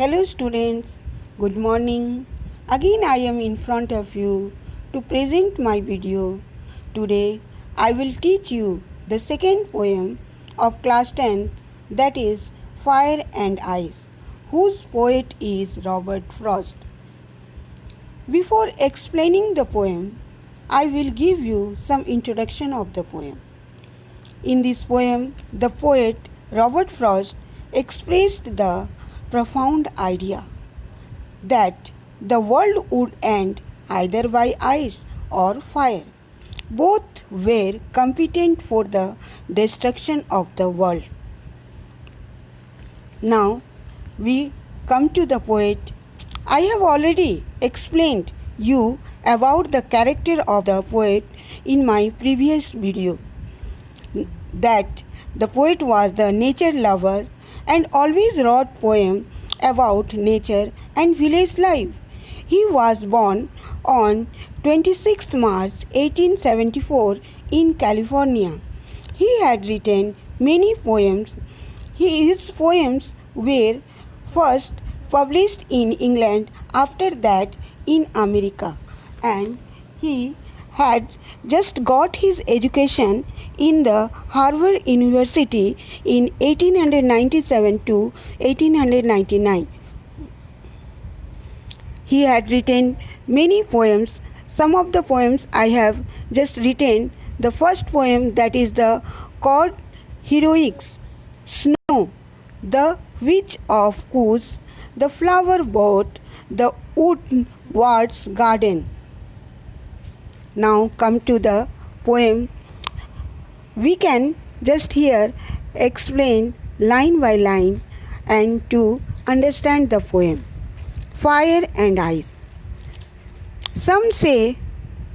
Hello students, good morning. Again I am in front of you to present my video. Today I will teach you the second poem of class 10th, that is Fire and Ice, whose poet is Robert Frost. Before explaining the poem, I will give you some introduction of the poem. In this poem, the poet Robert Frost expressed the profound idea that the world would end either by ice or fire. Both were competent for the destruction of the world. Now we come to the poet. I have already explained you about the character of the poet in my previous video, that the poet was the nature lover and always wrote poems about nature and village life. He was born on 26 March 1874 in California. He had written many poems. His poems were first published in England, after that in America, and he had just got his education in the Harvard University in 1897 to 1899. He had written many poems. Some of the poems I have just written. The first poem, that is the called Heroics. Snow, the witch of Coos, the flower boat, the woodward's garden. Now come to the poem. We can just here explain line by line and to understand the poem. Fire and Ice. Some say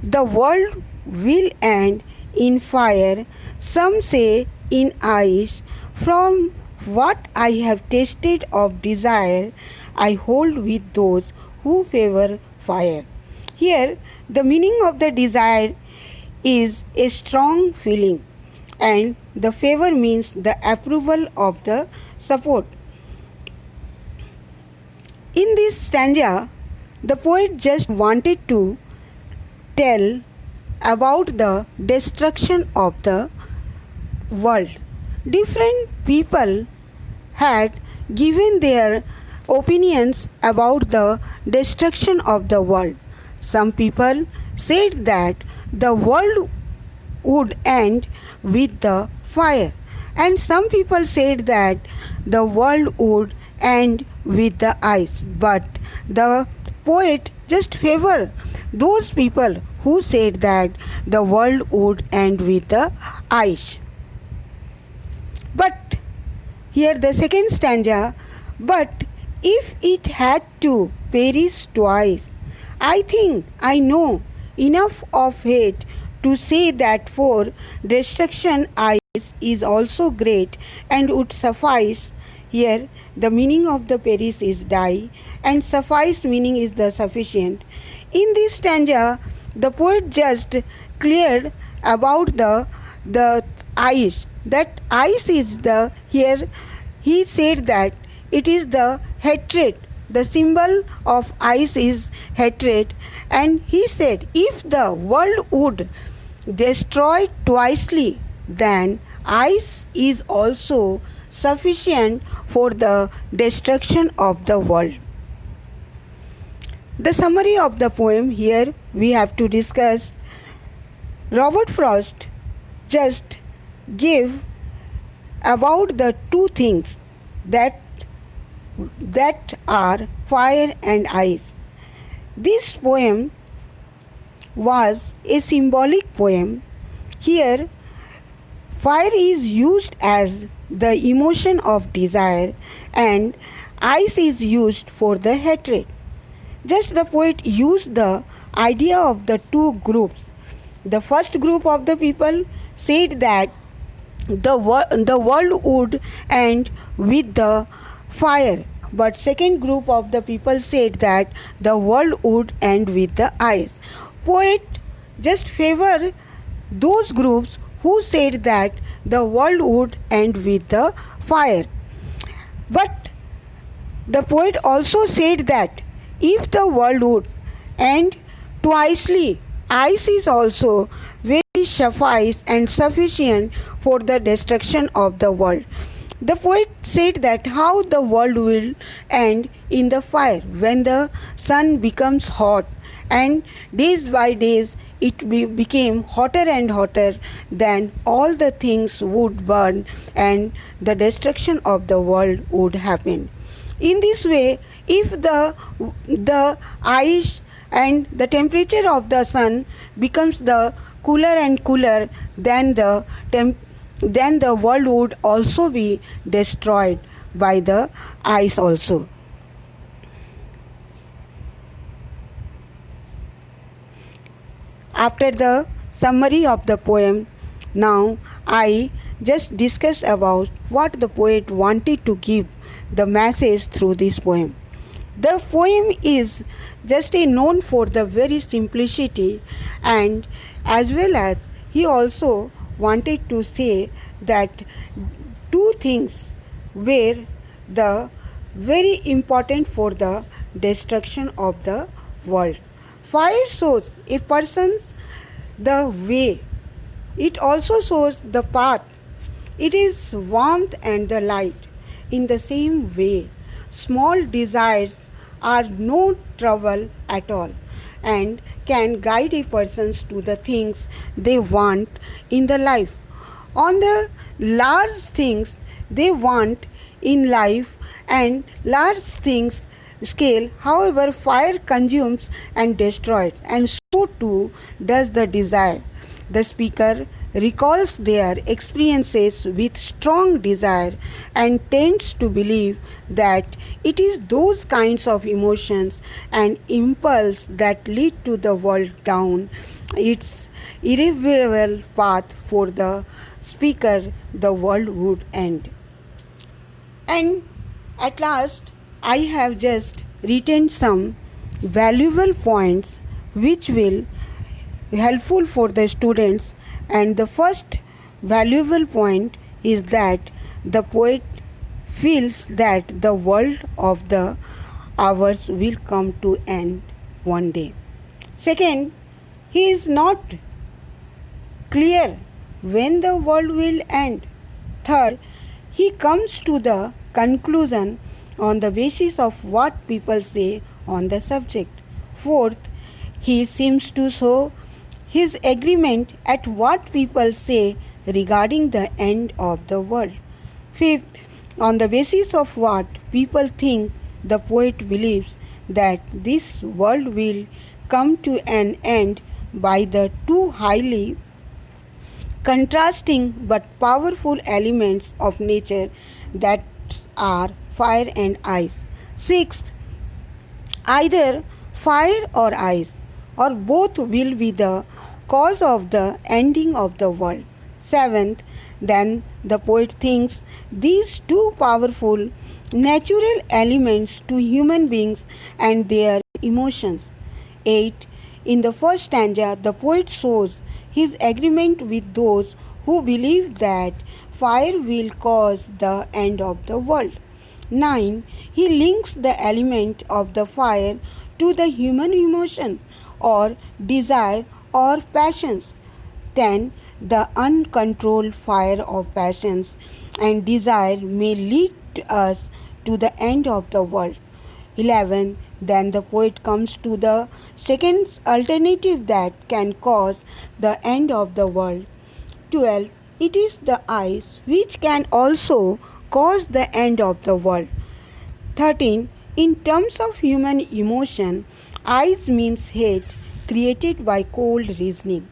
the world will end in fire, some say in ice. From what I have tasted of desire, I hold with those who favor fire. Here, the meaning of the desire is a strong feeling, and the favor means the approval of the support. In this stanza, the poet just wanted to tell about the destruction of the world. Different people had given their opinions about the destruction of the world. Some people said that the world would end with the fire, and some people said that the world would end with the ice. But the poet just favored those people who said that the world would end with the ice. But here the second stanza, but if it had to perish twice, I think I know enough of hate to say that for destruction ice is also great and would suffice. Here the meaning of the perish is die, and suffice meaning is the sufficient. In this stanza, the poet just cleared about the ice. That ice is the, here he said that it is the hatred. The symbol of ice is hatred, and he said if the world would destroy twicely, then ice is also sufficient for the destruction of the world. The summary of the poem, here we have to discuss. Robert Frost just gave about the two things that are fire and ice. This poem was a symbolic poem. Here fire is used as the emotion of desire, and ice is used for the hatred. Just the poet used the idea of the two groups. The first group of the people said that the world would end with the fire, but second group of the people said that the world would end with the ice. Poet just favor those groups who said that the world would end with the fire. But The poet also said that if the world would end twicely, ice is also very suffice and sufficient for the destruction of the world. The poet said that how the world will end in the fire when the sun becomes hot, and days by days became hotter and hotter, then all the things would burn and the destruction of the world would happen. In this way, if the ice and the temperature of the sun becomes the cooler and cooler, then the world would also be destroyed by the ice also. After the summary of the poem, now I just discussed about what the poet wanted to give the message through this poem. The poem is just a known for the very simplicity, and as well as he also wanted to say that two things were the very important for the destruction of the world. Fire shows a person's the way. It also shows the path. It is warmth and the light. In the same way, small desires are no trouble at all and can guide a person to the things they want in the life. On the large things they want in life and large things scale, however, fire consumes and destroys, and so too does the desire. The speaker recalls their experiences with strong desire and tends to believe that it is those kinds of emotions and impulse that lead to the world down its irreversible path. For the speaker, the world would end. And at last, I have just written some valuable points which will helpful for the students. And the first valuable point is that the poet feels that the world of the hours will come to end one day. Second, he is not clear when the world will end. Third, he comes to the conclusion on the basis of what people say on the subject. Fourth, he seems to show his agreement at what people say regarding the end of the world. Fifth, on the basis of what people think, the poet believes that this world will come to an end by the two highly contrasting but powerful elements of nature that are fire and ice. Sixth, either fire or ice or both will be the cause of the ending of the world. Seventh, then the poet thinks these two powerful natural elements to human beings and their emotions. 8. In the first stanza, the poet shows his agreement with those who believe that fire will cause the end of the world. 9. He links the element of the fire to the human emotion or desire or passions. 10. The uncontrolled fire of passions and desire may lead us to the end of the world. 11. Then the poet comes to the second alternative that can cause the end of the world. 12. It is the ice which can also cause the end of the world. 13. In terms of human emotion, ice means hate created by cold reasoning.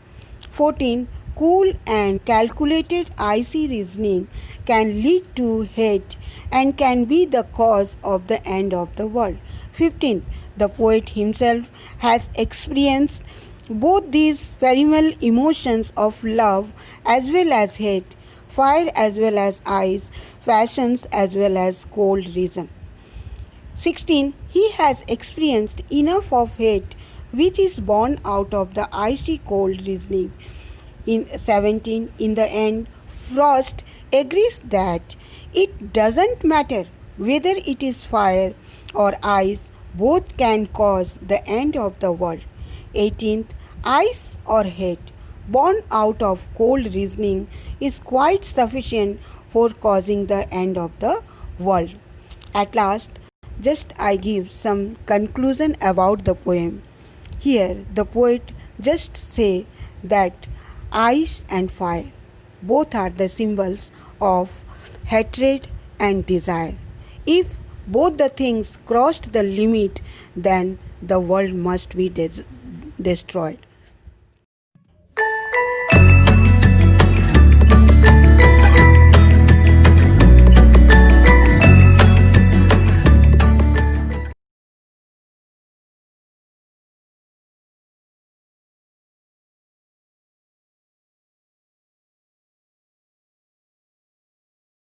14. Cool and calculated icy reasoning can lead to hate and can be the cause of the end of the world. 15. The poet himself has experienced both these primal emotions of love as well as hate, fire as well as ice, passions as well as cold reason. 16. He has experienced enough of hate which is born out of the icy cold reasoning. In 17. In the end, Frost agrees that it doesn't matter whether it is fire or ice both can cause the end of the world. 18th, ice or hate, born out of cold reasoning, is quite sufficient for causing the end of the world. At last, just I give some conclusion about the poem. Here, the poet just say that ice and fire both are the symbols of hatred and desire. If both the things crossed the limit, then the world must be destroyed.